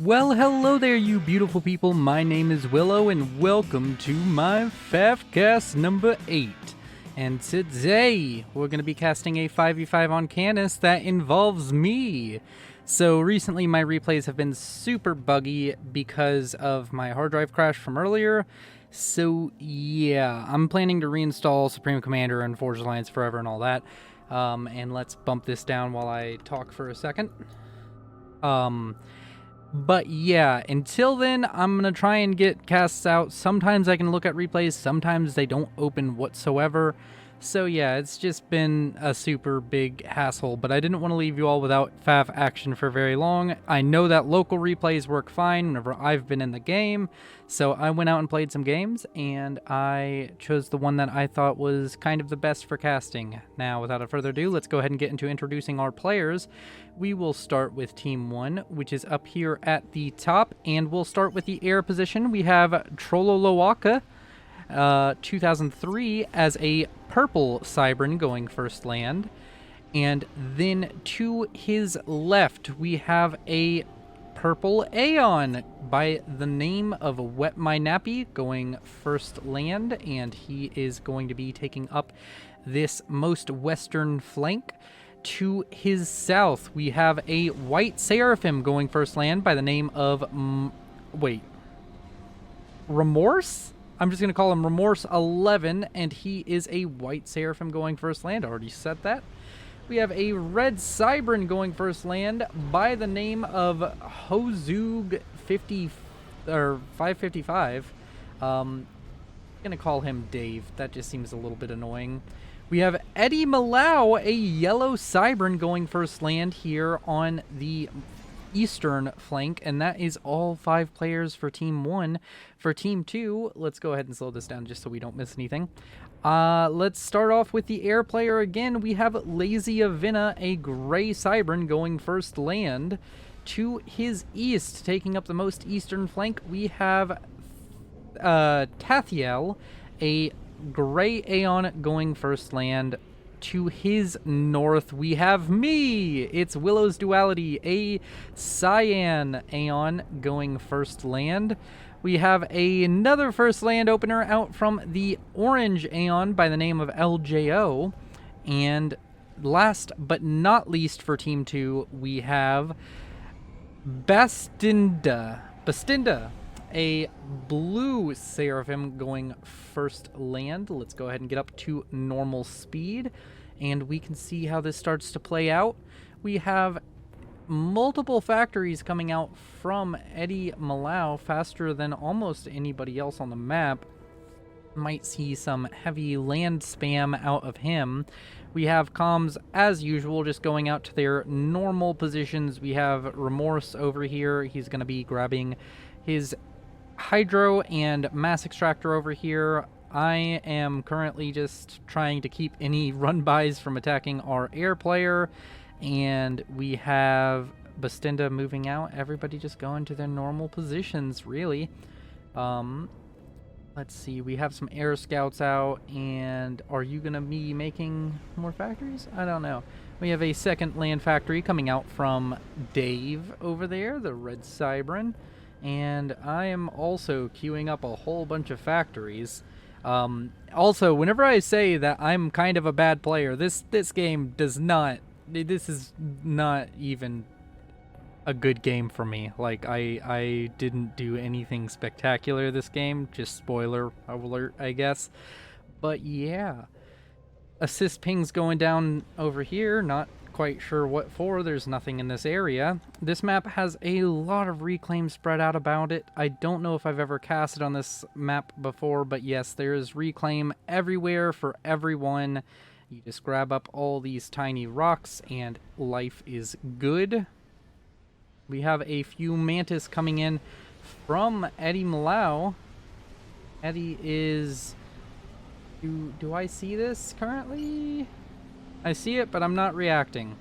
Well, hello there, you beautiful people. My name is Willow, and welcome to my FAFcast number 8. And today, we're going to be casting a 5v5 on Canis that involves me. So recently, my replays have been super buggy because of my hard drive crash from earlier. So yeah, I'm planning to reinstall Supreme Commander and Forge Alliance Forever and all that. And let's bump this down while I talk for a second. But yeah, until then, I'm going to try and get casts out. Sometimes I can look at replays, sometimes they don't open whatsoever. So yeah, it's just been a super big hassle, but I didn't want to leave you all without FAF action for very long. I know that local replays work fine whenever I've been in the game, so I went out and played some games, and I chose the one that I thought was kind of the best for casting. Now, without further ado, let's go ahead and get into introducing our players. We will start with Team 1, which is up here at the top, and we'll start with the air position. We have Trololowaka, 2003, as a purple Cybran going first land. And then to his left, we have a purple Aeon by the name of Wet My Nappy going first land, and he is going to be taking up this most western flank. To his south, we have a white Seraphim going first land by the name of Remorse? I'm just going to call him Remorse 11, and he is a white Seraphim going first land. Already said that. We have a red Cybran going first land by the name of Hozug 555. I'm going to call him Dave. That just seems a little bit annoying. We have Eddie Malau, a yellow Cybran going first land here on the eastern flank, and that is all 5 players for Team 1. For Team 2, let's go ahead and slow this down just so we don't miss anything. Let's start off with the air player again. We have Lazy Avina, a gray Cybran going first land. To his east, taking up the most eastern flank, we have Tathiel, a gray Aeon going first land. To his north, we have me. It's Willow's Duality, a Cyan Aeon going first land. We have another first land opener out from the orange Aeon by the name of LJO. And last but not least for Team 2, we have Bastinda, a blue Seraphim going first land. Let's go ahead and get up to normal speed, and we can see how this starts to play out. We have multiple factories coming out from Eddie Malau faster than almost anybody else on the map. Might see some heavy land spam out of him. We have comms, as usual, just going out to their normal positions. We have Remorse over here. He's going to be grabbing his Hydro and Mass Extractor over here. I am currently just trying to keep any run-bys from attacking our air player. And we have Bastinda moving out. Everybody just going to their normal positions, really. Let's see. We have some air scouts out. And are you going to be making more factories? I don't know. We have a second land factory coming out from Dave over there, the red Cybran. And I am also queuing up a whole bunch of factories. Also, whenever I say that I'm kind of a bad player, this game does not... This is not even a good game for me. Like, I didn't do anything spectacular this game. Just spoiler alert, I guess. But yeah. Assist pings going down over here. Not quite sure what for. There's nothing in this area. This map has a lot of reclaim spread out about it. I don't know if I've ever casted on this map before, but yes, there is reclaim everywhere for everyone. You just grab up all these tiny rocks and life is good. We have a few Mantis coming in from Eddie Malau. Eddie is... Do I see this currently? I see it, but I'm not reacting.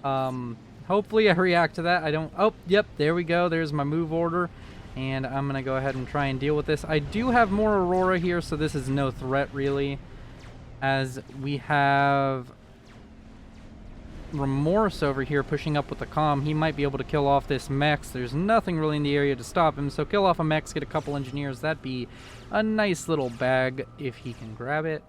Hopefully I react to that. I don't... Oh, yep, there we go. There's my move order. And I'm going to go ahead and try and deal with this. I do have more Aurora here, so this is no threat, really. As we have Remorse over here pushing up with the comm, he might be able to kill off this Mex. There's nothing really in the area to stop him, so kill off a Mex, get a couple engineers. That'd be a nice little bag if he can grab it.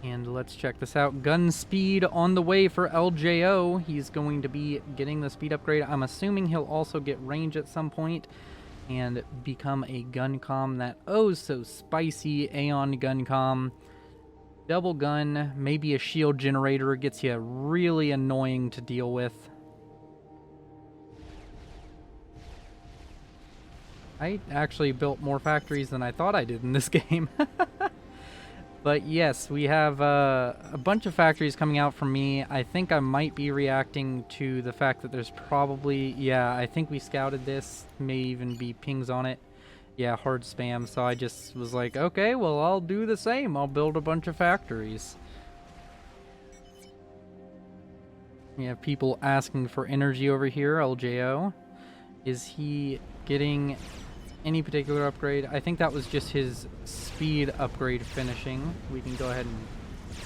And let's check this out. Gun speed on the way for LJO. He's going to be getting the speed upgrade. I'm assuming he'll also get range at some point and become a gun comm. That oh so spicy Aeon gun comm. Double gun, maybe a shield generator gets you really annoying to deal with. I actually built more factories than I thought I did in this game. But yes, we have a bunch of factories coming out from me. I think I might be reacting to the fact that there's probably... Yeah, I think we scouted this. May even be pings on it. Yeah, hard spam. So I just was like, okay, well, I'll do the same. I'll build a bunch of factories. We have people asking for energy over here, LJO. Is he getting any particular upgrade? I think that was just his speed upgrade finishing. We can go ahead and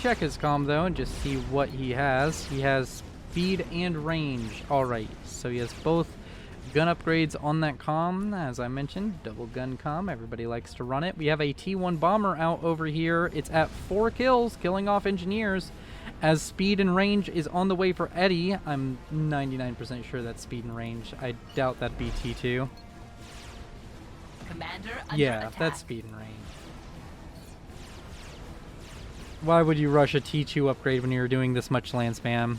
check his comm though and just see what he has. He has speed and range. Alright, so he has both gun upgrades on that comm. As I mentioned, double gun comm. Everybody likes to run it. We have a T1 bomber out over here. It's at 4 kills, killing off engineers. As speed and range is on the way for Eddie. I'm 99% sure that's speed and range. I doubt that'd be T2. Commander under Yeah, attack. that's speed and range. Why would you rush a T2 upgrade when you're doing this much land spam?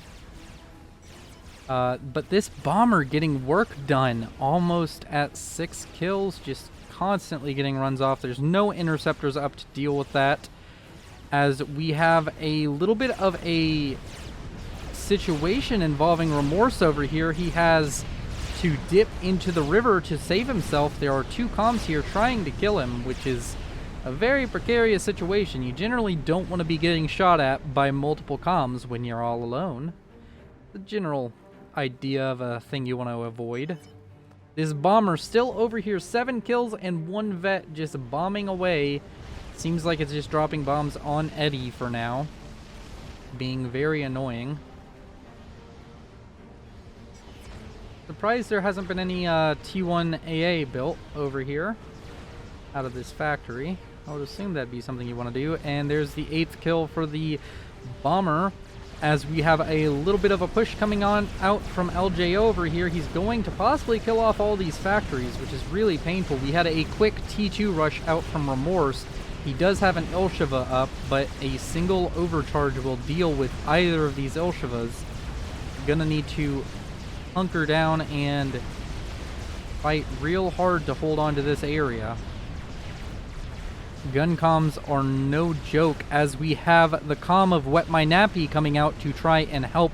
But this bomber getting work done, almost at 6 kills, just constantly getting runs off. There's no interceptors up to deal with that, as we have a little bit of a situation involving Remorse over here. He has to dip into the river to save himself. There are 2 comms here trying to kill him, which is a very precarious situation. You generally don't want to be getting shot at by multiple comms when you're all alone. The general idea of a thing you want to avoid. This bomber still over here, 7 kills and 1 vet just bombing away. Seems like it's just dropping bombs on Eddie for now, being very annoying. Surprised there hasn't been any T1 AA built over here out of this factory. I would assume that'd be something you want to do. And there's the 8th kill for the bomber, as we have a little bit of a push coming on out from LJO over here. He's going to possibly kill off all these factories, which is really painful. We had a quick T2 rush out from Remorse. He does have an Ilsheva up, but a single overcharge will deal with either of these Ilshevas. Gonna need to hunker down and fight real hard to hold on to this area. Gun comms are no joke, as we have the comm of Wet My Nappy coming out to try and help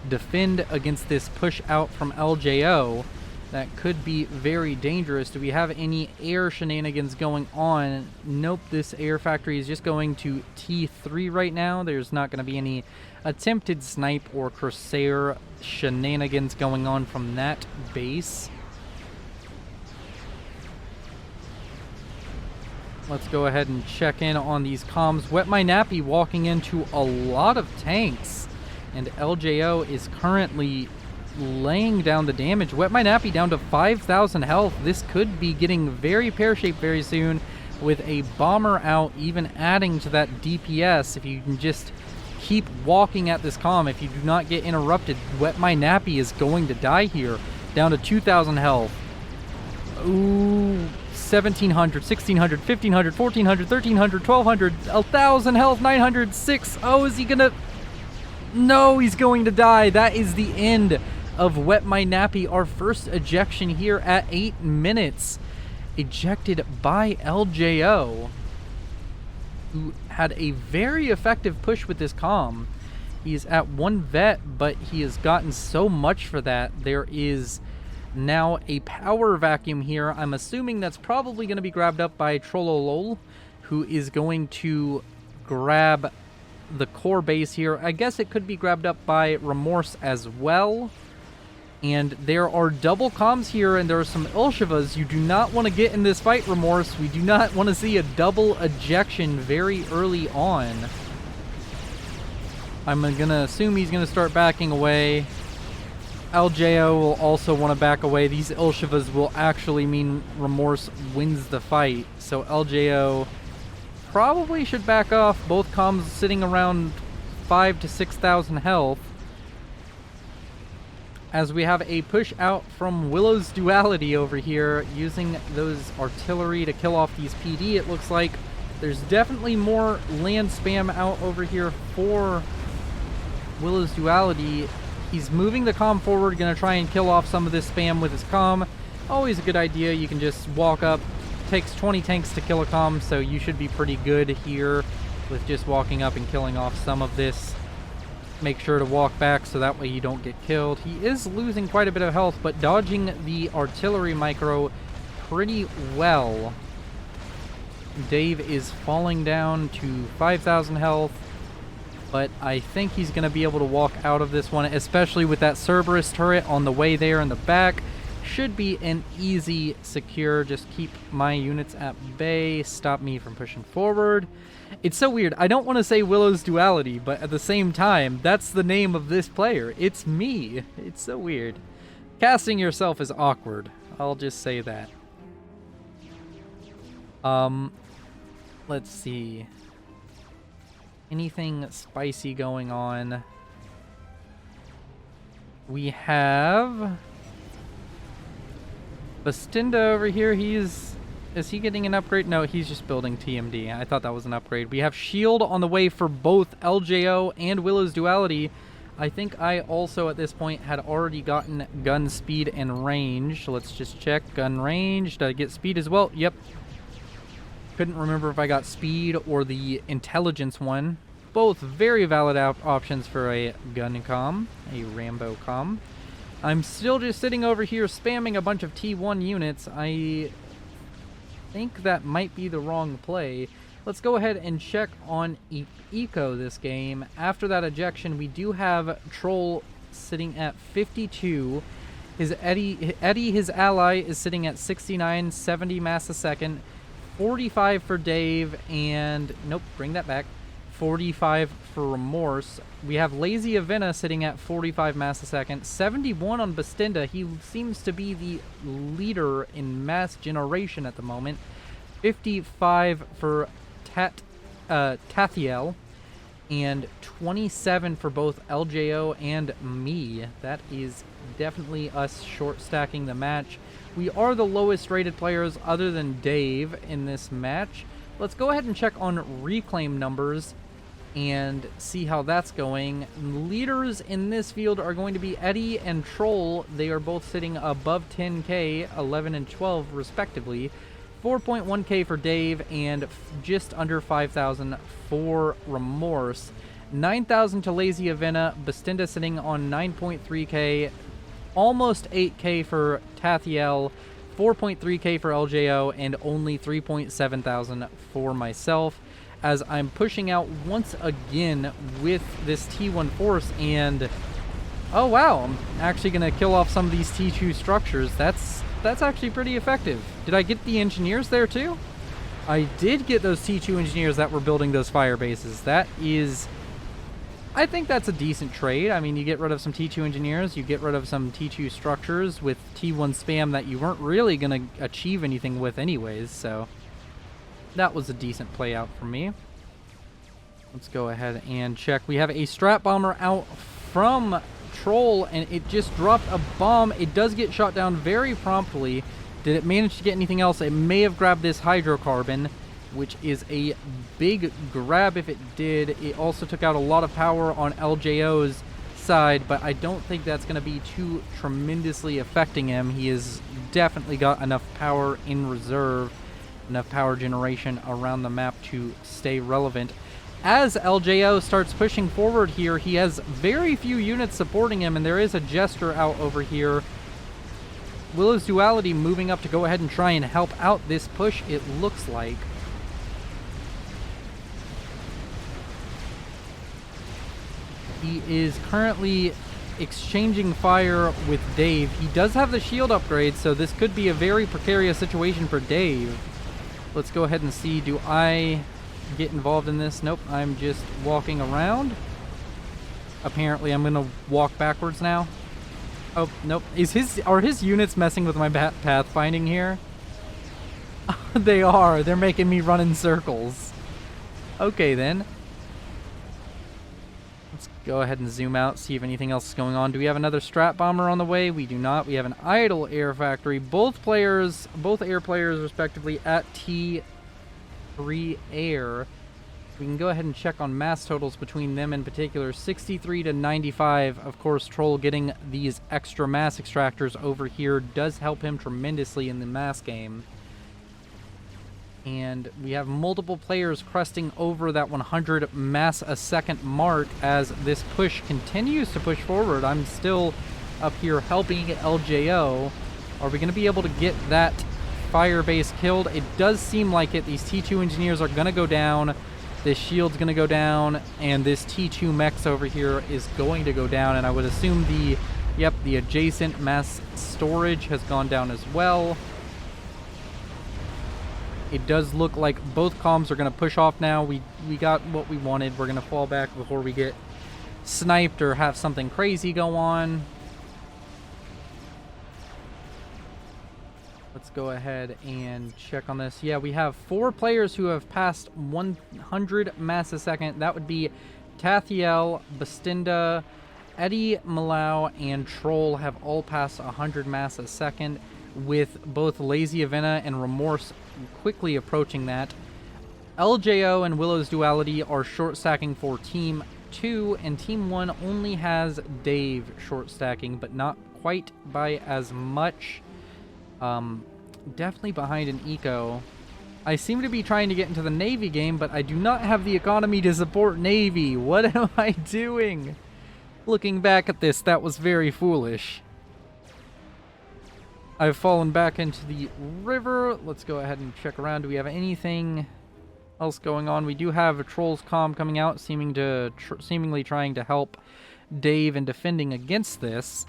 defend against this push out from LJO. That could be very dangerous. Do we have any air shenanigans going on? Nope, this air factory is just going to T3 right now. There's not going to be any attempted snipe or Corsair shenanigans going on from that base. Let's go ahead and check in on these comms. Wet My Nappy walking into a lot of tanks, and LJO is currently laying down the damage. Wet My Nappy down to 5,000 health. This could be getting very pear-shaped very soon, with a bomber out, even adding to that DPS. If you can just keep walking at this comm, if you do not get interrupted, Wet My Nappy is going to die here. Down to 2,000 health. Ooh, 1,700, 1,600, 1,500, 1,400, 1,300, 1,200, 1,000 health, 906. Oh, is he gonna... No, he's going to die. That is the end of Wet My Nappy. Our first ejection here at 8 minutes. Ejected by LJO, who had a very effective push with this comm. He's at 1 vet, but he has gotten so much for that. There is now a power vacuum here. I'm assuming that's probably going to be grabbed up by Trollolol, who is going to grab the core base here. I guess it could be grabbed up by Remorse as well. And there are double comms here, and there are some Ilshivas. You do not want to get in this fight, Remorse. We do not want to see a double ejection very early on. I'm going to assume he's going to start backing away. LJO will also want to back away. These Ilshivas will actually mean Remorse wins the fight. So LJO probably should back off. Both comms sitting around 5,000 to 6,000 health. As we have a push out from Willow's Duality over here, using those artillery to kill off these PD. It looks like there's definitely more land spam out over here for Willow's Duality. He's moving the comm forward, going to try and kill off some of this spam with his comm. Always a good idea. You can just walk up. Takes 20 tanks to kill a comm, so you should be pretty good here with just walking up and killing off some of this. Make sure to walk back so that way you don't get killed. He is losing quite a bit of health, but dodging the artillery micro pretty well. Dave is falling down to 5,000 health, but I think he's going to be able to walk out of this one, especially with that Cerberus turret on the way there in the back. Should be an easy secure. Just keep my units at bay, stop me from pushing forward. It's so weird. I don't want to say Willow's Duality, but at the same time, that's the name of this player. It's me. It's so weird. Casting yourself is awkward. I'll just say that. Let's see. Anything spicy going on? We have Bastinda over here. Is he getting an upgrade? No, he's just building TMD. I thought that was an upgrade. We have shield on the way for both LJO and Willow's Duality. I think I also at this point had already gotten gun speed and range. So let's just check gun range. Did I get speed as well? Yep. Couldn't remember if I got speed or the intelligence one. Both very valid options for a gun comm, a Rambo comm. I'm still just sitting over here spamming a bunch of T1 units. I think that might be the wrong play. Let's go ahead and check on Eco this game. After that ejection, we do have Troll sitting at 52. His Eddie, his ally, is sitting at 69, 70 mass a second. 45 for Dave, and nope, bring that back. 45 for Remorse. We have Lazy Avena sitting at 45 mass a second. 71 on Bastinda. He seems to be the leader in mass generation at the moment. 55 for Tathiel. And 27 for both LJO and me. That is definitely us short stacking the match. We are the lowest rated players other than Dave in this match. Let's go ahead and check on reclaim numbers and see how that's going. Leaders in this field are going to be Eddie and Troll. They are both sitting above 10k, 11 and 12 respectively. 4.1k for Dave and just under 5,000 for Remorse. 9,000 to Lazy Avena. Bastinda sitting on 9.3k. Almost 8k for Tathiel. 4.3k for LJO and only 3.7 thousand for myself, as I'm pushing out once again with this T1 force. And oh wow, I'm actually gonna kill off some of these T2 structures. That's actually pretty effective. Did I get the engineers there too? I did get those T2 engineers that were building those fire bases. That is, I think that's a decent trade. I mean, you get rid of some T2 engineers, you get rid of some T2 structures with T1 spam that you weren't really going to achieve anything with anyways, so that was a decent play out for me. Let's go ahead and check. We have a strat bomber out from Troll, and it just dropped a bomb. It does get shot down very promptly. Did it manage to get anything else? It may have grabbed this hydrocarbon, which is a big grab if it did. It also took out a lot of power on LJO's side, but I don't think that's going to be too tremendously affecting him. He has definitely got enough power in reserve, enough power generation around the map to stay relevant. As LJO starts pushing forward here, he has very few units supporting him, and there is a Jester out over here. Willow's Duality moving up to go ahead and try and help out this push, it looks like. He is currently exchanging fire with Dave. He does have the shield upgrade, so this could be a very precarious situation for Dave. Let's go ahead and see. Do I get involved in this? Nope, I'm just walking around. Apparently, I'm going to walk backwards now. Oh, nope. Are his units messing with my pathfinding here? They are. They're making me run in circles. Okay, then. Let's go ahead and zoom out, see if anything else is going on. Do we have another strat bomber on the way? We do not. We have an idle air factory. Both air players, respectively, at T3 air. We can go ahead and check on mass totals between them in particular. 63 to 95. Of course, Troll getting these extra mass extractors over here does help him tremendously in the mass game. And we have multiple players cresting over that 100 mass a second mark as this push continues to push forward. I'm still up here helping LJO. Are we going to be able to get that fire base killed? It does seem like it. These T2 engineers are going to go down. This shield's going to go down, and this T2 mechs over here is going to go down, and I would assume the adjacent mass storage has gone down as well. It does look like both comms are going to push off now. We got what we wanted. We're going to fall back before we get sniped or have something crazy go on. Let's go ahead and check on this. Yeah, we have 4 players who have passed 100 mass a second. That would be Tathiel, Bastinda, Eddie, Malau, and Troll have all passed 100 mass a second, with both Lazy Avena and Remorse quickly approaching that. LJO and Willow's Duality are short stacking for Team 2, and Team 1 only has Dave short stacking, but not quite by as much. Definitely behind an eco. I seem to be trying to get into the Navy game, but I do not have the economy to support Navy. What am I doing? Looking back at this, that was very foolish. I've fallen back into the river. Let's go ahead and check around. Do we have anything else going on? We do have a Troll's comm coming out, seemingly trying to help Dave in defending against this.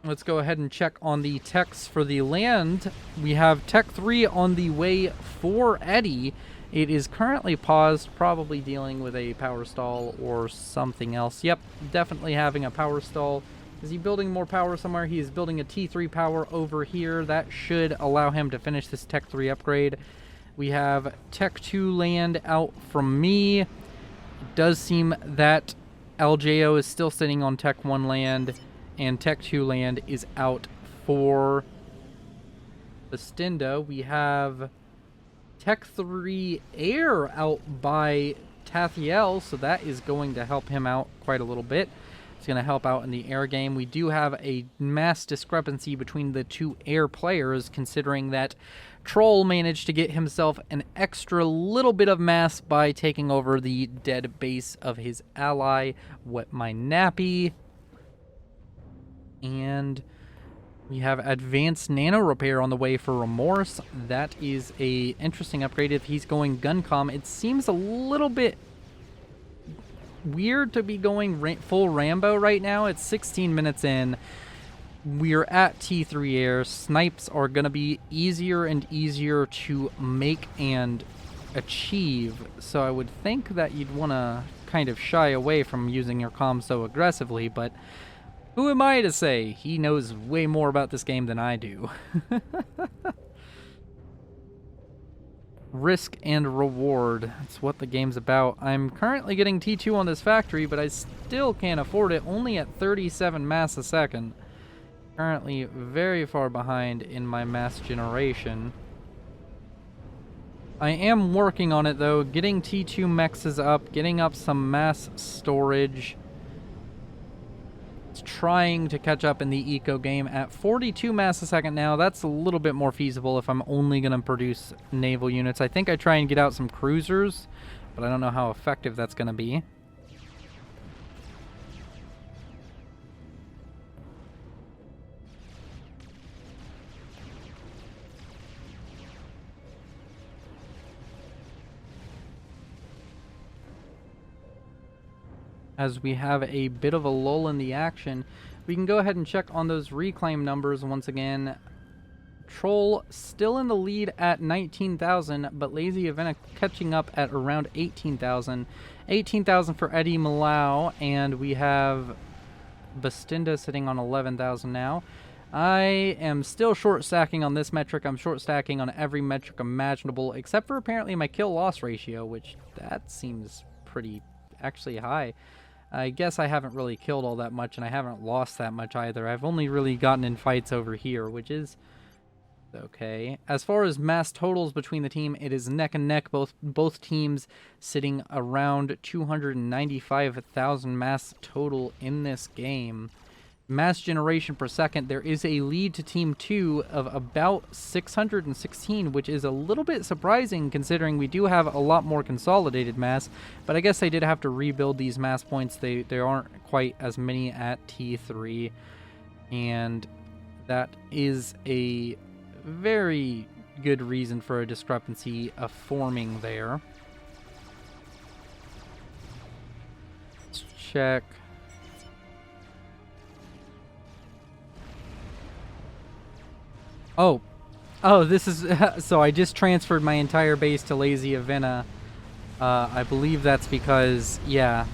Let's go ahead and check on the techs for the land. We have Tech 3 on the way for Eddie. It is currently paused, probably dealing with a power stall or something else. Yep, definitely having a power stall. Is he building more power somewhere? He is building a T3 power over here. That should allow him to finish this Tech 3 upgrade. We have Tech 2 land out from me. It does seem that LJO is still sitting on Tech 1 land, and Tech 2 land is out for Bastinda. We have Tech 3 air out by Tathiel, so that is going to help him out quite a little bit. It's going to help out in the air game. We do have a mass discrepancy between the 2 air players, considering that Troll managed to get himself an extra little bit of mass by taking over the dead base of his ally, Wet My Nappy. And we have advanced nano repair on the way for Remorse. That is a interesting upgrade. If he's going Guncom, it seems a little bit weird to be going full Rambo right now. It's 16 minutes in. We're at T3 air. Snipes are going to be easier and easier to make and achieve. So I would think that you'd want to kind of shy away from using your comm so aggressively, but who am I to say? He knows way more about this game than I do. Risk and reward. That's what the game's about. I'm currently getting T2 on this factory, but I still can't afford it. Only at 37 mass a second. Currently very far behind in my mass generation. I am working on it, though. Getting T2 mechs is up. Getting up some mass storage. Trying to catch up in the eco game at 42 mass a second now. That's a little bit more feasible if I'm only going to produce naval units. I think I try and get out some cruisers, but I don't know how effective that's going to be. as we have a bit of a lull in the action. We can go ahead and check on those reclaim numbers once again. Troll still in the lead at 19,000, but Lazy Avena catching up at around 18,000. 18,000 for Eddie Malau, and we have Bastinda sitting on 11,000 now. I am still short stacking on this metric. I'm short stacking on every metric imaginable, except for apparently my kill-loss ratio, which that seems pretty actually high. I guess I haven't really killed all that much, and I haven't lost that much either. I've only really gotten in fights over here, which is okay. As far as mass totals between the team, it is neck and neck. Both teams sitting around 295,000 mass total in this game. Mass generation per second, there is a lead to Team 2 of about 616, which is a little bit surprising considering we do have a lot more consolidated mass, but I guess they did have to rebuild these mass points. There aren't quite as many at T3, and that is a very good reason for a discrepancy of forming there. Let's check. Oh, this is so I just transferred my entire base to Lazy Avena. I believe that's because, yeah,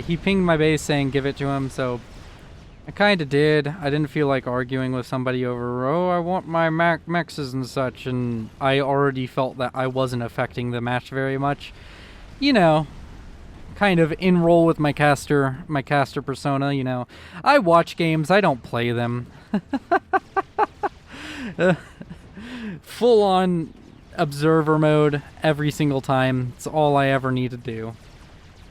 he pinged my base saying give it to him, so I kind of did. I didn't feel like arguing with somebody over, oh, I want my mexes and such, and I already felt that I wasn't affecting the match very much. You know, kind of enroll with my caster persona, you know. I watch games, I don't play them. Full-on observer mode every single time. It's all I ever need to do.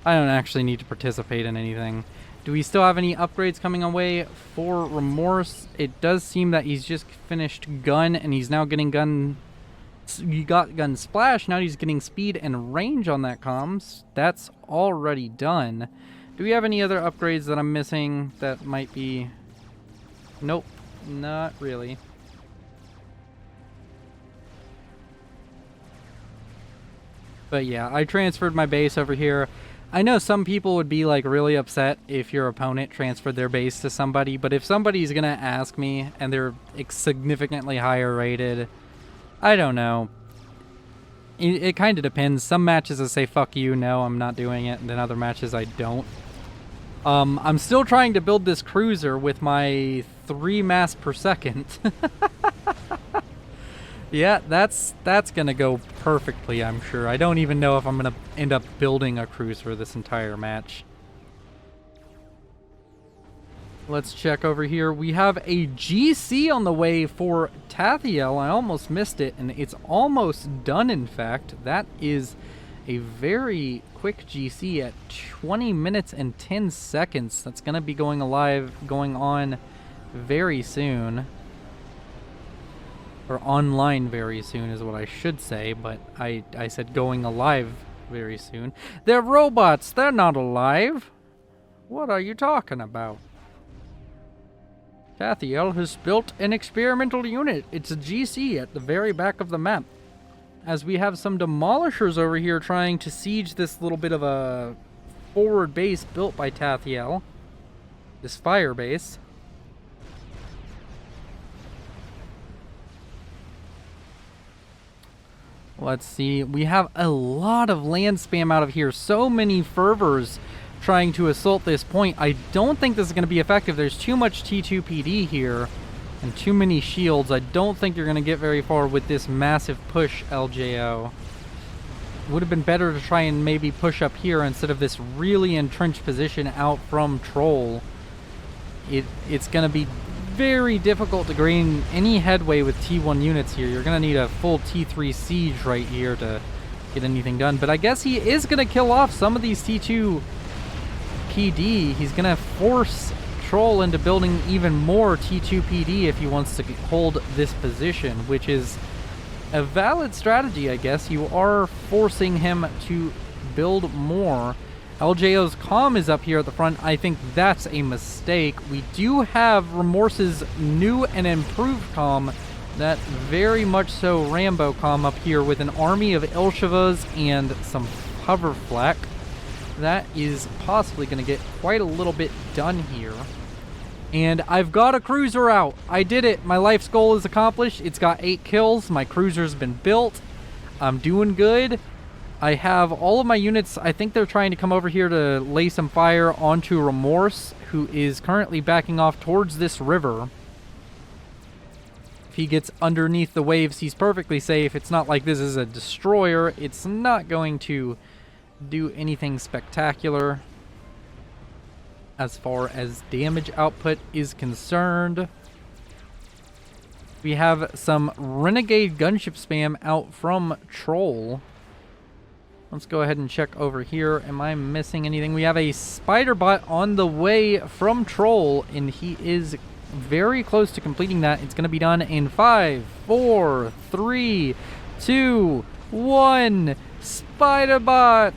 I don't actually need to participate in anything. Do we still have any upgrades coming away for Remorse? It does seem that he's just finished Gun, and he's now getting Gun... He got Gun Splash, now he's getting Speed and Range on that comms. That's already done. Do we have any other upgrades that I'm missing that might be... Nope, not really. But yeah, I transferred my base over here. I know some people would be like really upset if your opponent transferred their base to somebody, but if somebody's gonna ask me and they're significantly higher rated, I don't know. It kind of depends. Some matches I say fuck you, no, I'm not doing it, and then other matches I don't. I'm still trying to build this cruiser with my 3 mass per second. Yeah, that's gonna go perfectly, I'm sure. I don't even know if I'm gonna end up building a cruiser this entire match. Let's check over here. We have a GC on the way for Tathiel. I almost missed it, and it's almost done, in fact. That is a very quick GC at 20 minutes and 10 seconds. That's gonna be going on very soon. Or online very soon is what I should say, but I said going alive very soon. They're robots, they're not alive. What are you talking about? Tathiel has built an experimental unit. It's a GC at the very back of the map. As we have some demolishers over here trying to siege this little bit of a forward base built by Tathiel. This fire base. Let's see, we have a lot of land spam out of here. So many fervors trying to assault this point. I don't think this is going to be effective. There's too much T2 PD here and too many shields. I don't think you're going to get very far with this massive push, LJO. Would have been better to try and maybe push up here instead of this really entrenched position out from Troll. It's going to be very difficult to gain any headway with T1 units here. You're going to need a full T3 siege right here to get anything done. But I guess he is going to kill off some of these T2 PD. He's going to force Troll into building even more T2 PD if he wants to hold this position, which is a valid strategy, I guess. You are forcing him to build more. LJO's comm is up here at the front. I think that's a mistake. We do have Remorse's new and improved comm. That very much so Rambo comm up here with an army of Elshevas and some hover flak. that is possibly going to get quite a little bit done here. And I've got a cruiser out. I did it. My life's goal is accomplished. It's got 8 kills. My cruiser's been built. I'm doing good. I have all of my units. I think they're trying to come over here to lay some fire onto Remorse, who is currently backing off towards this river. If he gets underneath the waves, he's perfectly safe. It's not like this is a destroyer. It's not going to do anything spectacular as far as damage output is concerned. We have some renegade gunship spam out from Troll. Let's go ahead and check over here. Am I missing anything? We have a spider bot on the way from Troll, and he is very close to completing that. It's going to be done in 5, 4, 3, 2, 1. Spider bot!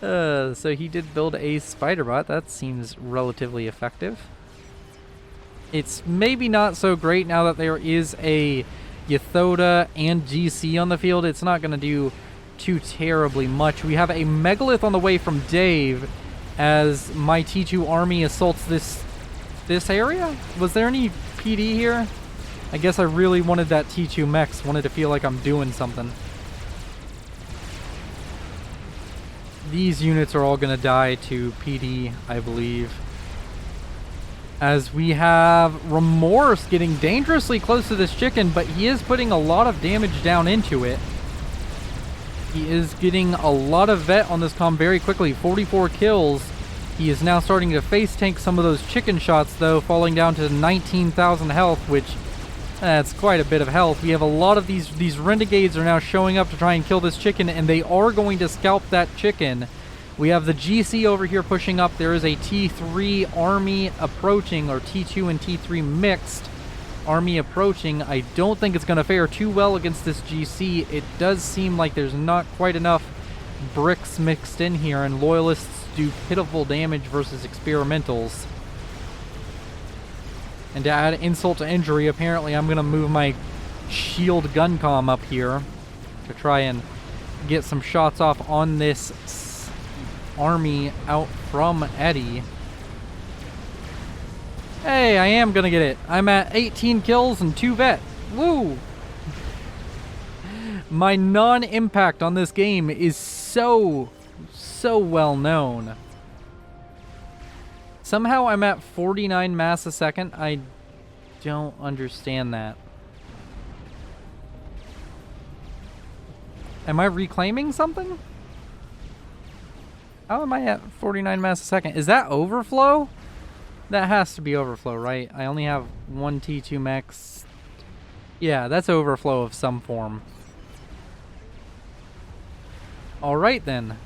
So he did build a spider bot. That seems relatively effective. It's maybe not so great now that there is a Yathoda and GC on the field. It's not going to do too terribly much. We have a megalith on the way from Dave as my T2 army assaults this area. Was there any PD here? I guess I really wanted that T2 mechs. Wanted to feel like I'm doing something. These units are all going to die to PD, I believe. As we have Remorse getting dangerously close to this chicken, but he is putting a lot of damage down into it. He is getting a lot of vet on this comm very quickly. 44 kills. He is now starting to face tank some of those chicken shots, though, falling down to 19,000 health, which that's quite a bit of health. We have a lot of these renegades are now showing up to try and kill this chicken, and they are going to scalp that chicken. We have the GC over here pushing up. There is a T3 army approaching, or T2 and T3 mixed army approaching. I don't think it's going to fare too well against this GC. It does seem like there's not quite enough bricks mixed in here, and loyalists do pitiful damage versus experimentals. And to add insult to injury, apparently I'm going to move my shield gun comm up here to try and get some shots off on this army out from Eddie. Hey, I am gonna get it. I'm at 18 kills and 2 vet. Woo! My non-impact on this game is so well known. Somehow I'm at 49 mass a second. I don't understand that. Am I reclaiming something? How am I at 49 mass a second? Is that overflow? That has to be overflow, right? I only have 1 T2 max. Yeah, that's overflow of some form. Alright then.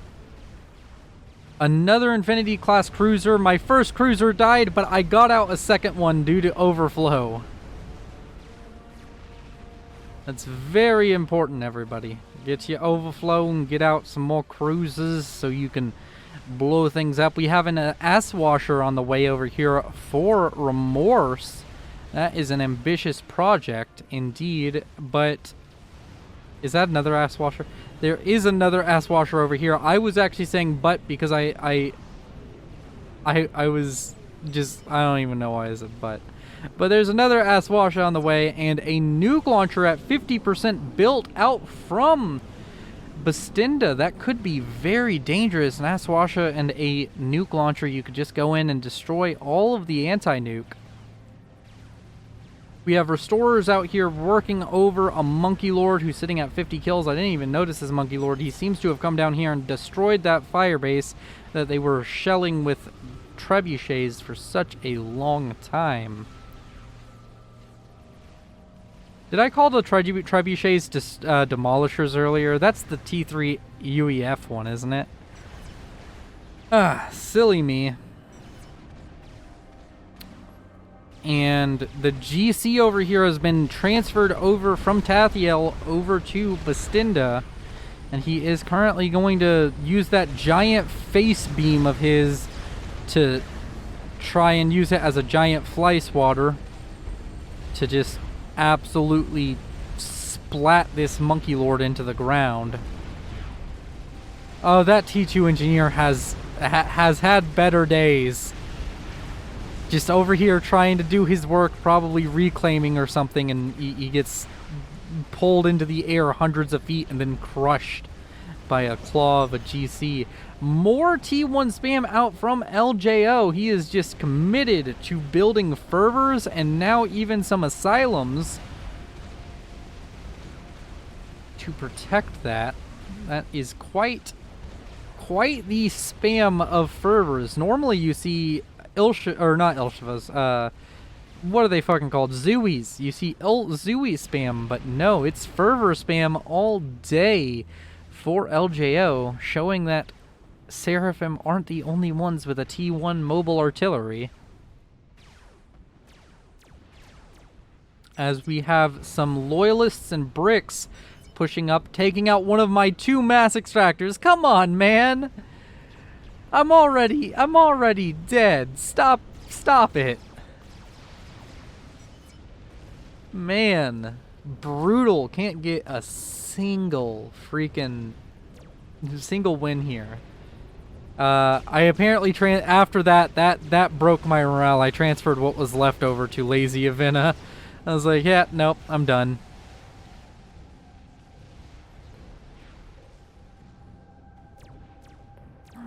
Another Infinity class cruiser. My first cruiser died, but I got out a second one due to overflow. That's very important, everybody. Get you overflow and get out some more cruisers so you can blow things up. We have an ass washer on the way over here for Remorse. That is an ambitious project indeed, but is that another ass washer? There is another ass washer over here. I was actually saying but because I was just, I don't even know why I said but. But there's another ass washer on the way and a nuke launcher at 50% built out from Bastinda. That could be very dangerous. An ass washer and a nuke launcher. You could just go in and destroy all of the anti-nuke. We have restorers out here working over a monkey lord who's sitting at 50 kills. I didn't even notice this monkey lord. He seems to have come down here and destroyed that fire base that they were shelling with trebuchets for such a long time. Did I call the trebuchets demolishers earlier? That's the T3 UEF one, isn't it? Ah, silly me. And the GC over here has been transferred over from Tathiel over to Bastinda. And he is currently going to use that giant face beam of his to try and use it as a giant fly swatter to just absolutely splat this monkey lord into the ground. Oh, that T2 engineer has had better days. Just over here trying to do his work, probably reclaiming or something, and he gets pulled into the air hundreds of feet and then crushed by a claw of a GC. More T1 spam out from LJO. He is just committed to building fervors and now even some asylums to protect that. That is quite the spam of fervors. Normally you see not Ilshivas, what are they fucking called? Zooies. You see Zooey spam, but no, it's fervor spam all day for LJO, showing that Seraphim aren't the only ones with a T1 mobile artillery. As we have some loyalists and bricks pushing up, taking out one of my 2 mass extractors. Come on, man! I'm already dead. Stop it. Man, brutal. Can't get a single win here. I apparently after that broke my morale. I transferred what was left over to Lazy Avena. I was like, yeah, nope, I'm done.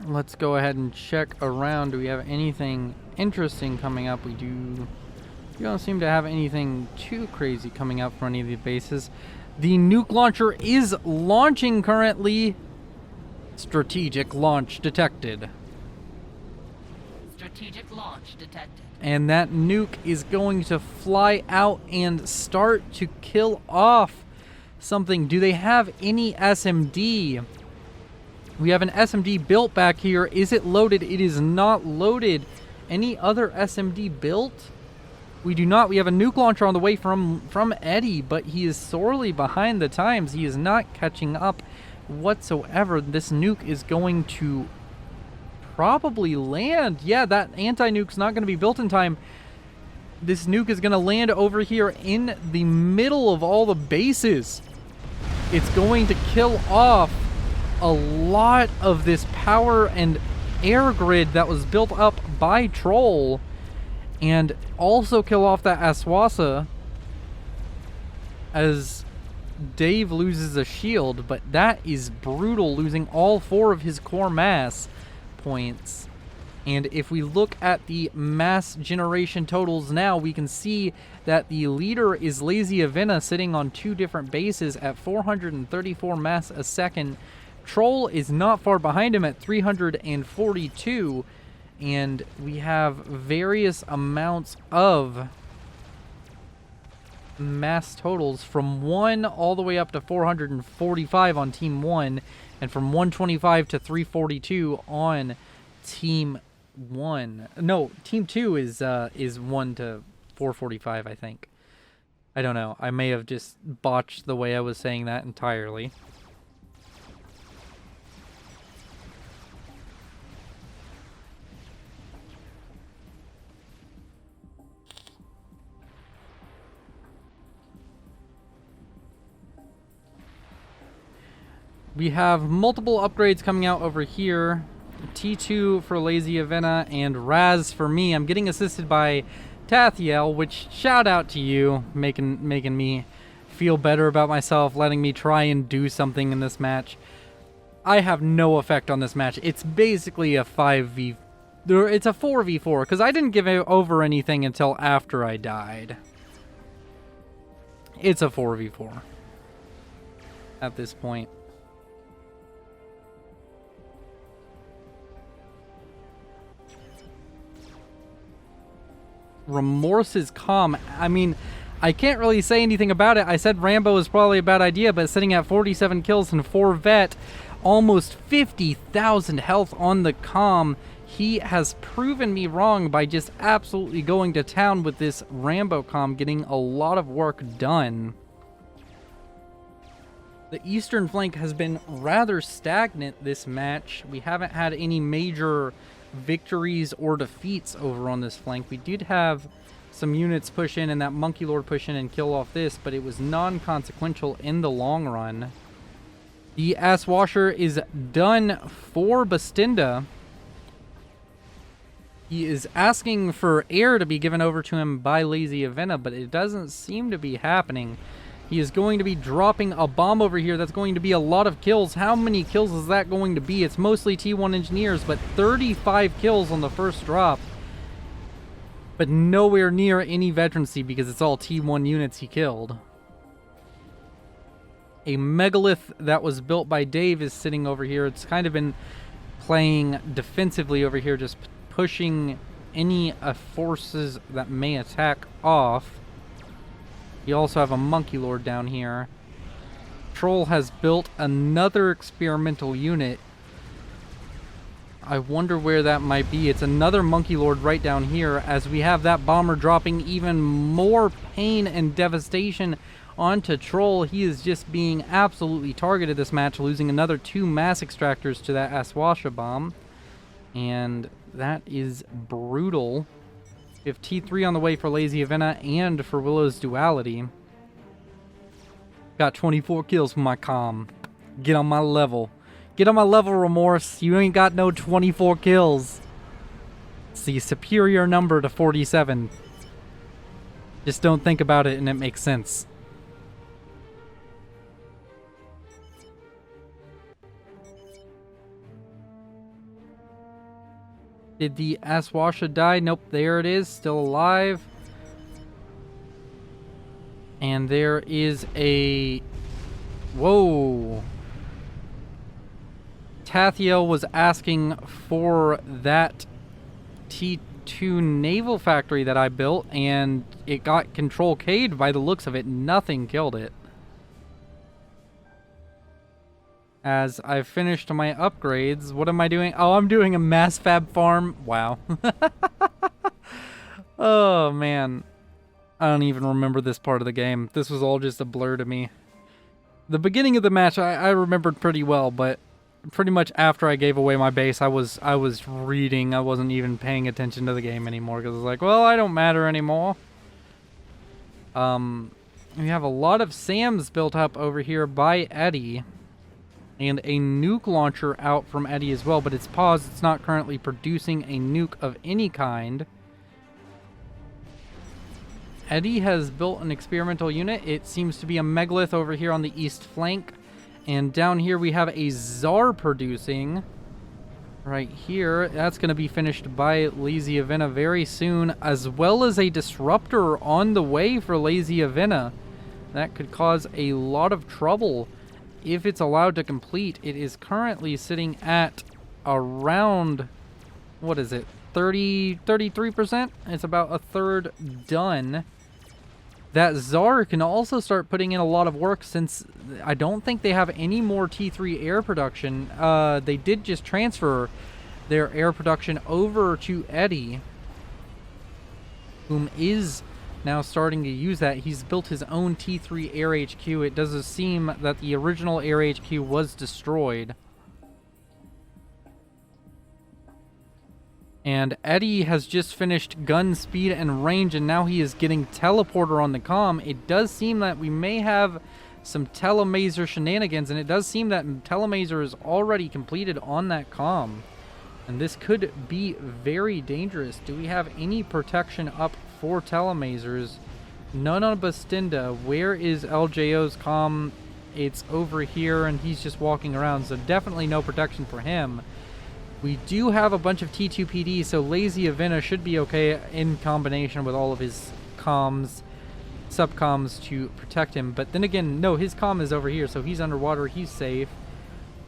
Let's go ahead and check around. Do we have anything interesting coming up? We don't seem to have anything too crazy coming up from any of the bases. The nuke launcher is launching currently. Strategic launch detected. Strategic launch detected. And that nuke is going to fly out and start to kill off something. Do they have any SMD? We have an SMD built back here. Is it loaded? It is not loaded. Any other SMD built? We do not. We have a nuke launcher on the way from Eddie, but he is sorely behind the times. He is not catching up whatsoever. This nuke is going to probably land. Yeah, that anti-nuke's not going to be built in time. This nuke is going to land over here in the middle of all the bases. It's going to kill off a lot of this power and air grid that was built up by Troll, and also kill off that Aswasa as Dave loses a shield. But that is brutal, losing all 4 of his core mass points. And if we look at the mass generation totals now, we can see that the leader is Lazy Avena, sitting on 2 different bases at 434 mass a second. Troll is not far behind him at 342, and we have various amounts of mass totals from 1 all the way up to 445 on Team 1, and from 125 to 342 on Team 1. No, Team 2 is 1 to 445, I think. I don't know. I may have just botched the way I was saying that entirely. We have multiple upgrades coming out over here. T2 for Lazy Avena and Raz for me. I'm getting assisted by Tathiel, which shout out to you, making me feel better about myself, letting me try and do something in this match. I have no effect on this match. It's basically a 5v... It's a 4v4, because I didn't give over anything until after I died. It's a 4v4 at this point. Remorse is calm. I mean, I can't really say anything about it. I said Rambo is probably a bad idea, but sitting at 47 kills and 4 vet, almost 50,000 health on the comm, he has proven me wrong by just absolutely going to town with this Rambo comm, getting a lot of work done. The eastern flank has been rather stagnant this match. We haven't had any major victories or defeats over on this flank. We did have some units push in and that Monkey Lord push in and kill off this, but it was non-consequential in the long run. The Ass Washer is done for Bastinda. He is asking for air to be given over to him by Lazy Avena, but it doesn't seem to be happening. He is going to be dropping a bomb over here. That's going to be a lot of kills. How many kills is that going to be? It's mostly T1 engineers, but 35 kills on the first drop. But nowhere near any veterancy because it's all T1 units he killed. A megalith that was built by Dave is sitting over here. It's kind of been playing defensively over here, just pushing any forces that may attack off. You also have a Monkey Lord down here. Troll has built another experimental unit. I wonder where that might be. It's another Monkey Lord right down here as we have that bomber dropping even more pain and devastation onto Troll. He is just being absolutely targeted this match, losing another 2 mass extractors to that Aswasha bomb. And that is brutal. We have T3 on the way for Lazy Avena and for Willow's Duality. Got 24 kills from my comm. Get on my level. Get on my level, Remorse. You ain't got no 24 kills. It's the superior number to 47. Just don't think about it and it makes sense. Did the Aswasha die? Nope, there it is, still alive. And there is a... Whoa. Tathiel was asking for that T2 naval factory that I built, and it got control K'd by the looks of it. Nothing killed it. As I've finished my upgrades, what am I doing? Oh, I'm doing a mass fab farm. Wow. Oh, man. I don't even remember this part of the game. This was all just a blur to me. The beginning of the match I remembered pretty well, but pretty much after I gave away my base, I was reading. I wasn't even paying attention to the game anymore because I was like, well, I don't matter anymore. We have a lot of SAMs built up over here by Eddie. And a nuke launcher out from Eddie as well, but it's paused. It's not currently producing a nuke of any kind. Eddie has built an experimental unit. It seems to be a megalith over here on the east flank. And down here we have a Tsar producing. Right here. That's going to be finished by Lazy Avena very soon, as well as a disruptor on the way for Lazy Avena. That could cause a lot of trouble if it's allowed to complete. It is currently sitting at around, what is it, 33%? It's about a third done. That Tsar can also start putting in a lot of work since I don't think they have any more T3 air production. They did just transfer their air production over to Eddie, whom is now starting to use that. He's built his own T3 Air HQ. It does seem that the original Air HQ was destroyed. And Eddie has just finished gun speed and range, and now he is getting teleporter on the comm. It does seem that we may have some telemazer shenanigans, and it does seem that telemazer is already completed on that comm. And this could be very dangerous. Do we have any protection up for telemazers? None on Bastinda. Where is LJO's comm? It's over here, and he's just walking around, so definitely no protection for him. We do have a bunch of T2PD, so Lazy Avena should be okay in combination with all of his comms, subcoms to protect him. But then again, no, his comm is over here, so he's underwater, he's safe.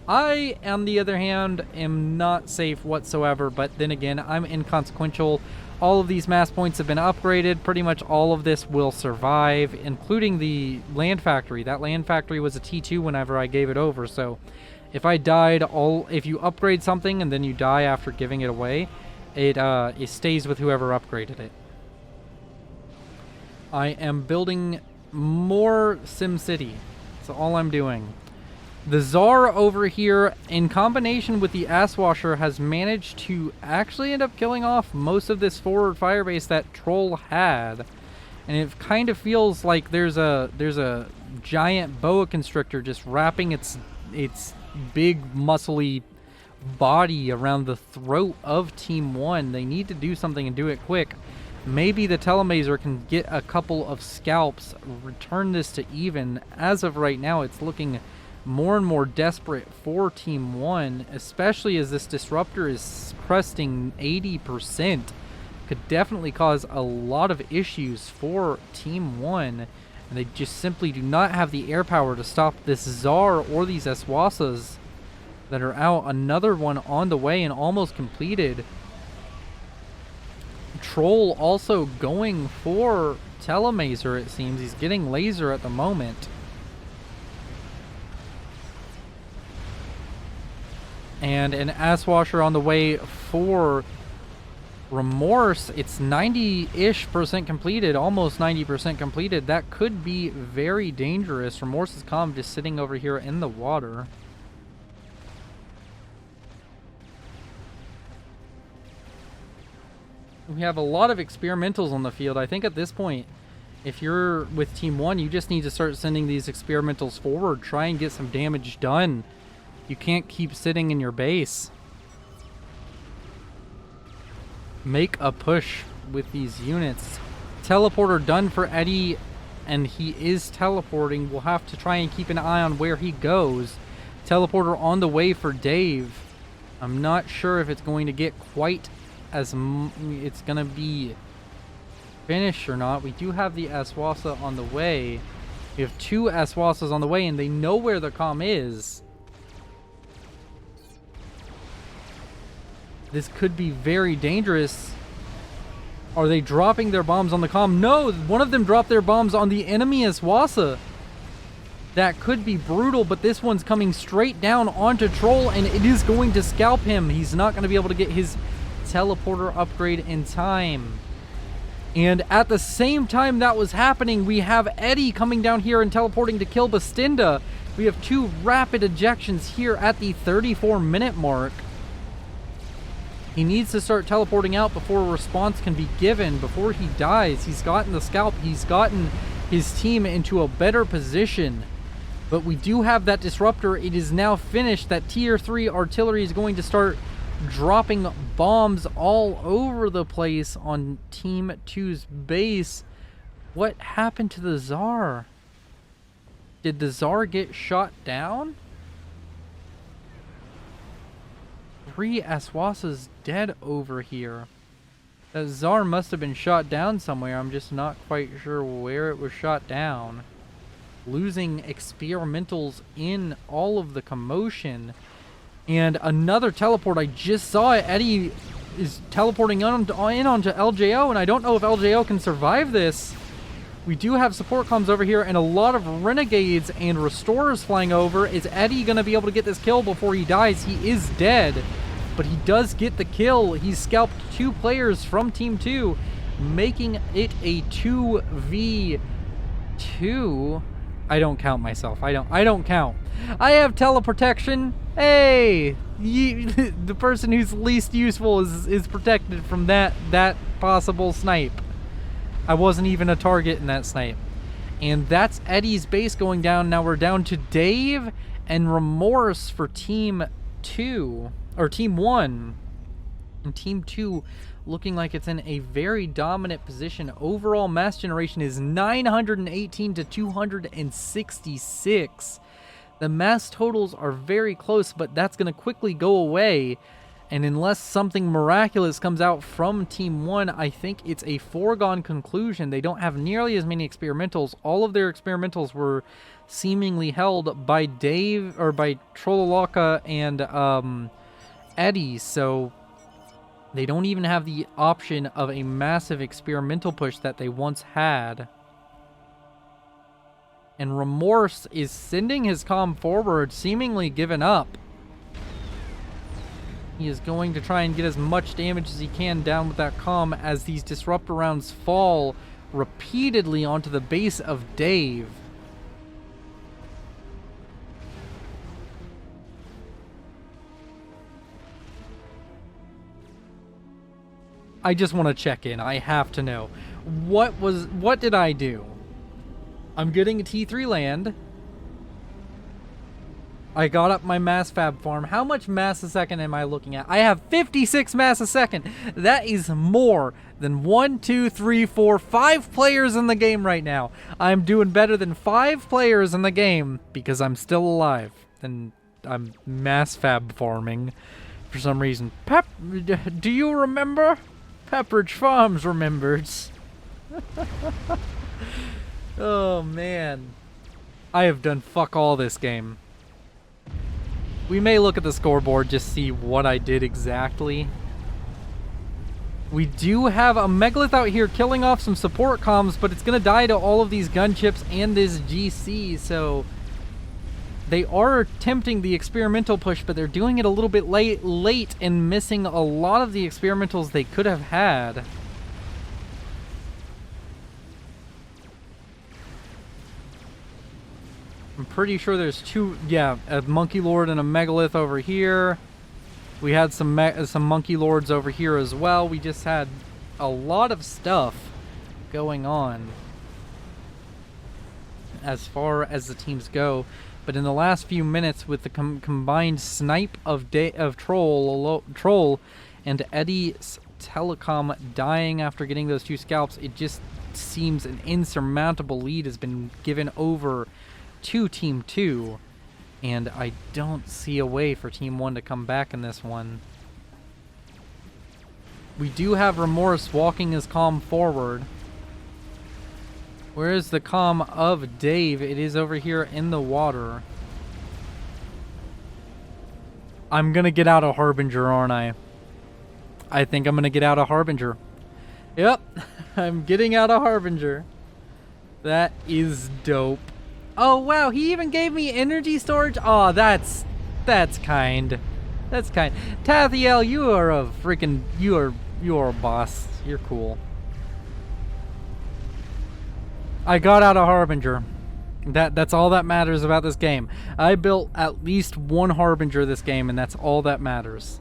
I, on the other hand, am not safe whatsoever, but then again, I'm inconsequential. All of these mass points have been upgraded. Pretty much all of this will survive, including the land factory. That land factory was a T2 whenever I gave it over, so if I died, if you upgrade something and then you die after giving it away, it stays with whoever upgraded it. I am building more SimCity. That's all I'm doing. The Tsar over here, in combination with the Asswasher, has managed to actually end up killing off most of this forward firebase that Troll had. And it kind of feels like there's a giant boa constrictor just wrapping its its big muscly body around the throat of Team 1. They need to do something and do it quick. Maybe the Telemazer can get a couple of scalps, return this to even. As of right now, it's looking more and more desperate for Team 1, especially as this Disruptor is cresting 80%. Could definitely cause a lot of issues for Team 1, and they just simply do not have the air power to stop this Tsar or these Eswasas that are out. Another one on the way and almost completed. Troll also going for Telemazer, it seems. He's getting laser at the moment. And an Asswasher on the way for Remorse. It's 90-ish% completed, almost 90% completed. That could be very dangerous. Remorse's comm just sitting over here in the water. We have a lot of experimentals on the field. I think at this point, if you're with Team 1, you just need to start sending these experimentals forward. Try and get some damage done. You can't keep sitting in your base. Make a push with these units. Teleporter done for Eddie, and he is teleporting. We'll have to try and keep an eye on where he goes. Teleporter on the way for Dave. I'm not sure if it's going to get quite as it's gonna be finished or not. We do have the Aswasa on the way. We have 2 Aswasas on the way, and they know where the comm is. This could be very dangerous. Are they dropping their bombs on the comm? No, one of them dropped their bombs on the enemy Aswasa. That could be brutal, but this one's coming straight down onto Troll, and it is going to scalp him. He's not going to be able to get his teleporter upgrade in time. And at the same time that was happening, we have Eddie coming down here and teleporting to kill Bastinda. We have 2 rapid ejections here at the 34-minute mark. He needs to start teleporting out before a response can be given, before he dies. He's gotten the scalp. He's gotten his team into a better position. But we do have that Disruptor. It is now finished. That Tier 3 artillery is going to start dropping bombs all over the place on Team 2's base. What happened to the Tsar? Did the Tsar get shot down? 3 Aswasas dead over here. The Tsar must have been shot down somewhere. I'm just not quite sure where it was shot down. Losing experimentals in all of the commotion. And another teleport. I just saw it. Eddie is teleporting in onto LJO, and I don't know if LJO can survive this. We do have support comms over here and a lot of renegades and restorers flying over. Is Eddie going to be able to get this kill before he dies? He is dead, but he does get the kill. He's scalped 2 players from Team 2, making it a 2v2. I don't count myself. I don't count. I have teleprotection. Hey, the person who's least useful is protected from that possible snipe. I wasn't even a target in that snipe. And that's Eddie's base going down. Now we're down to Dave and Remorse for Team 2, or Team 1. And Team 2 looking like it's in a very dominant position. Overall mass generation is 918 to 266. The mass totals are very close, but that's going to quickly go away. And unless something miraculous comes out from Team 1, I think it's a foregone conclusion. They don't have nearly as many experimentals. All of their experimentals were seemingly held by Dave, or by Trollolaka and Eddie, so they don't even have the option of a massive experimental push that they once had. And Remorse is sending his comm forward, seemingly given up. He is going to try and get as much damage as he can down with that comm as these disruptor rounds fall repeatedly onto the base of Dave. I just want to check in. I have to know. What did I do? I'm getting a T3 land. I got up my mass fab farm. How much mass a second am I looking at? I have 56 mass a second. That is more than 1, 2, 3, 4, 5 players in the game right now. I'm doing better than 5 players in the game because I'm still alive. And I'm mass fab farming for some reason. Do you remember? Pepperidge Farms remembers. Oh, man. I have done fuck all this game. We may look at the scoreboard, just see what I did exactly. We do have a Megalith out here killing off some support comms, but it's going to die to all of these gunchips and this GC, so they are attempting the experimental push, but they're doing it a little bit late and missing a lot of the experimentals they could have had. I'm pretty sure there's two, yeah, a Monkey Lord and a Megalith over here. We had some Monkey Lords over here as well. We just had a lot of stuff going on as far as the teams go. But in the last few minutes, with the combined snipe of Troll and Eddie's Telecom dying after getting those 2 scalps, it just seems an insurmountable lead has been given over to Team 2, and I don't see a way for Team 1 to come back in this one. We do have Remorse walking his comm forward. Where is the comm of Dave? It is over here in the water. I'm gonna get out a Harbinger, aren't I? I think I'm gonna get out a Harbinger. Yep, I'm getting out a Harbinger. That is dope. Oh wow, he even gave me energy storage. Oh, that's kind. That's kind. Tathiel, you are a freaking you are a boss. You're cool. I got out a Harbinger. That's all that matters about this game. I built at least 1 Harbinger this game, and that's all that matters.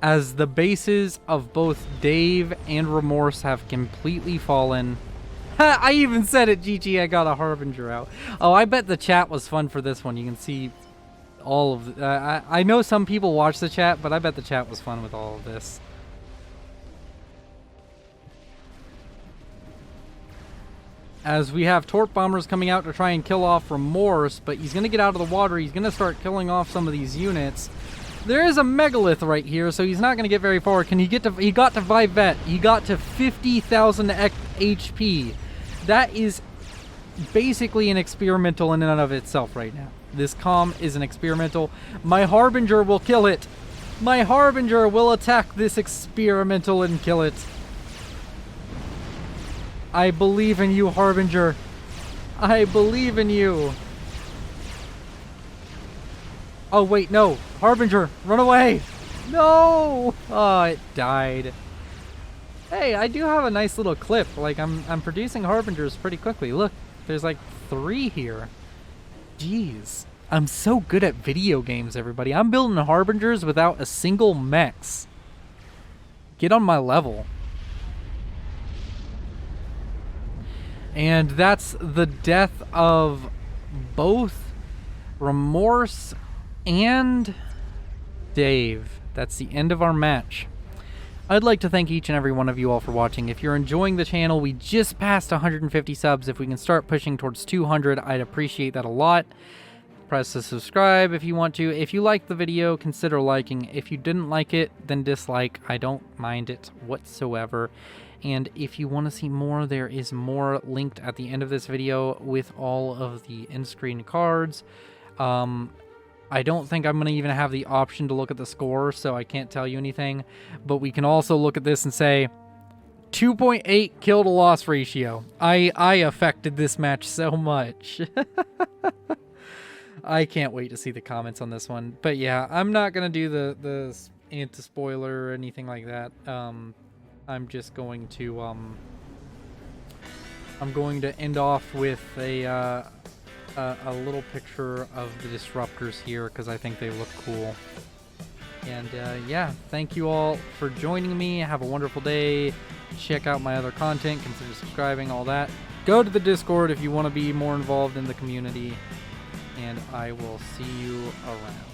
As the bases of both Dave and Remorse have completely fallen. I even said it, GG, I got a Harbinger out. Oh, I bet the chat was fun for this one. You can see all of the... I know some people watch the chat, but I bet the chat was fun with all of this. As we have Torp Bombers coming out to try and kill off Remorse, but he's going to get out of the water. He's going to start killing off some of these units. There is a Megalith right here, so he's not going to get very far. Can he get to... He got to Vivette. He got to 50,000 HP. That is basically an experimental in and of itself right now. This comm is an experimental. My Harbinger will kill it. My Harbinger will attack this experimental and kill it. I believe in you, Harbinger. I believe in you. Oh, wait, no. Harbinger, run away. No. Oh, it died. Hey, I do have a nice little clip. Like, I'm producing Harbingers pretty quickly. Look, there's like 3 here. Jeez. I'm so good at video games, everybody. I'm building Harbingers without a single mechs. Get on my level. And that's the death of both Remorse and Dave. That's the end of our match. I'd like to thank each and every one of you all for watching. If you're enjoying the channel, we just passed 150 subs. If we can start pushing towards 200, I'd appreciate that a lot. Press the subscribe if you want to. If you liked the video, consider liking. If you didn't like it, then dislike. I don't mind it whatsoever. And if you want to see more, there is more linked at the end of this video with all of the in-screen cards. I don't think I'm going to even have the option to look at the score, so I can't tell you anything. But we can also look at this and say 2.8 kill to loss ratio. I affected this match so much. I can't wait to see the comments on this one. But yeah, I'm not going to do the anti-spoiler or anything like that. I'm just going to I'm going to end off with a little picture of the disruptors here because I think they look cool. And yeah, thank you all for joining me. Have a wonderful day. Check out my other content. Consider subscribing, all that. Go to the Discord if you want to be more involved in the community. and I will see you around.